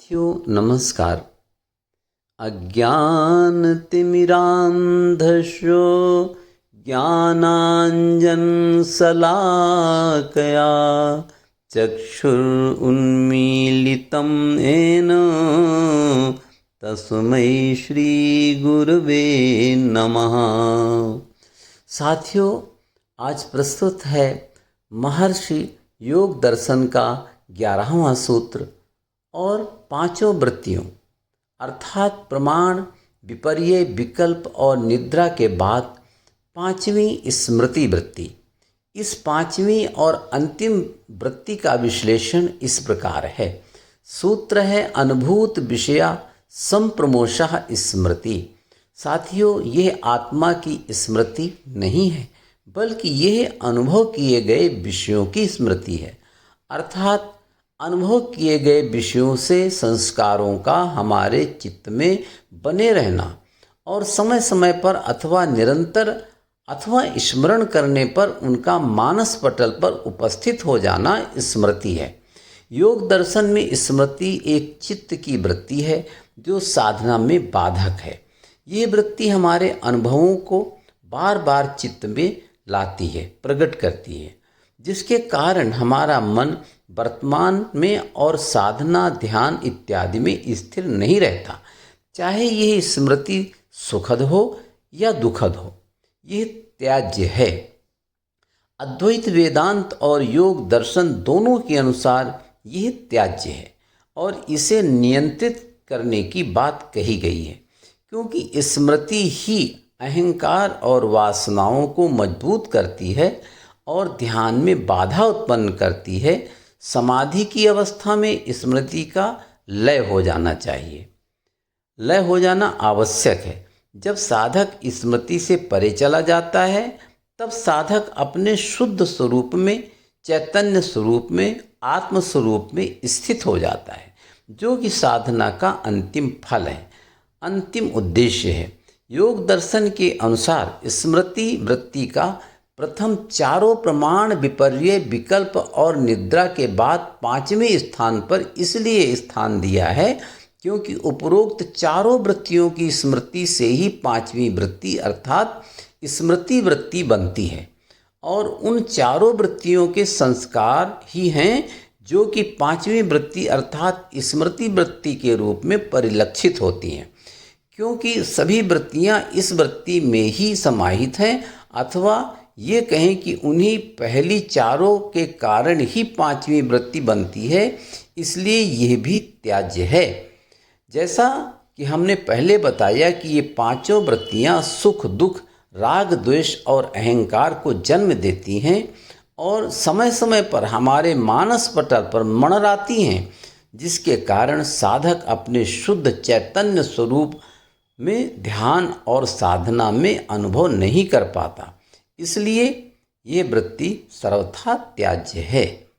साथियों नमस्कार। अज्ञानतिमिरान्धस्य ज्ञानाञ्जनशलाकया चक्षुरुन्मीलितं येन तस्मै श्रीगुरवे नमः। साथियों, आज प्रस्तुत है महर्षि योग दर्शन का 11वां सूत्र और पांचों वृत्तियों अर्थात प्रमाण, विपर्य, विकल्प और निद्रा के बाद पांचवी स्मृति वृत्ति। इस पांचवी और अंतिम वृत्ति का विश्लेषण इस प्रकार है। सूत्र है अनुभूत विषया संप्रमोषः स्मृति। साथियों, यह आत्मा की स्मृति नहीं है, बल्कि यह अनुभव किए गए विषयों की स्मृति है। अर्थात अनुभव किए गए विषयों से संस्कारों का हमारे चित्त में बने रहना और समय समय पर अथवा निरंतर अथवा स्मरण करने पर उनका मानस पटल पर उपस्थित हो जाना स्मृति है। योग दर्शन में स्मृति एक चित्त की वृत्ति है जो साधना में बाधक है। ये वृत्ति हमारे अनुभवों को बार बार चित्त में लाती है, प्रकट करती है, जिसके कारण हमारा मन वर्तमान में और साधना, ध्यान इत्यादि में स्थिर नहीं रहता। चाहे यह स्मृति सुखद हो या दुखद हो, यह त्याज्य है। अद्वैत वेदांत और योग दर्शन दोनों के अनुसार यह त्याज्य है और इसे नियंत्रित करने की बात कही गई है, क्योंकि स्मृति ही अहंकार और वासनाओं को मजबूत करती है और ध्यान में बाधा उत्पन्न करती है। समाधि की अवस्था में स्मृति का लय हो जाना चाहिए, लय हो जाना आवश्यक है। जब साधक स्मृति से परे चला जाता है, तब साधक अपने शुद्ध स्वरूप में, चैतन्य स्वरूप में, आत्म स्वरूप में स्थित हो जाता है, जो कि साधना का अंतिम फल है, अंतिम उद्देश्य है। योग दर्शन के अनुसार स्मृति वृत्ति का प्रथम चारों प्रमाण, विपर्य, विकल्प और निद्रा के बाद पांचवें स्थान पर इसलिए स्थान दिया है क्योंकि उपरोक्त चारों वृत्तियों की स्मृति से ही पांचवी वृत्ति अर्थात स्मृति वृत्ति बनती है और उन चारों वृत्तियों के संस्कार ही हैं जो कि पांचवी वृत्ति अर्थात स्मृति वृत्ति के रूप में परिलक्षित होती हैं। क्योंकि सभी वृत्तियां इस वृत्ति में ही समाहित हैं, अथवा ये कहें कि उन्हीं पहली चारों के कारण ही पांचवी वृत्ति बनती है, इसलिए यह भी त्याज्य है। जैसा कि हमने पहले बताया कि ये पांचों वृत्तियां सुख, दुख, राग, द्वेष और अहंकार को जन्म देती हैं और समय समय पर हमारे मानस पटल पर मंडराती हैं, जिसके कारण साधक अपने शुद्ध चैतन्य स्वरूप में ध्यान और साधना में अनुभव नहीं कर पाता। इसलिए ये वृत्ति सर्वथा त्याज्य है।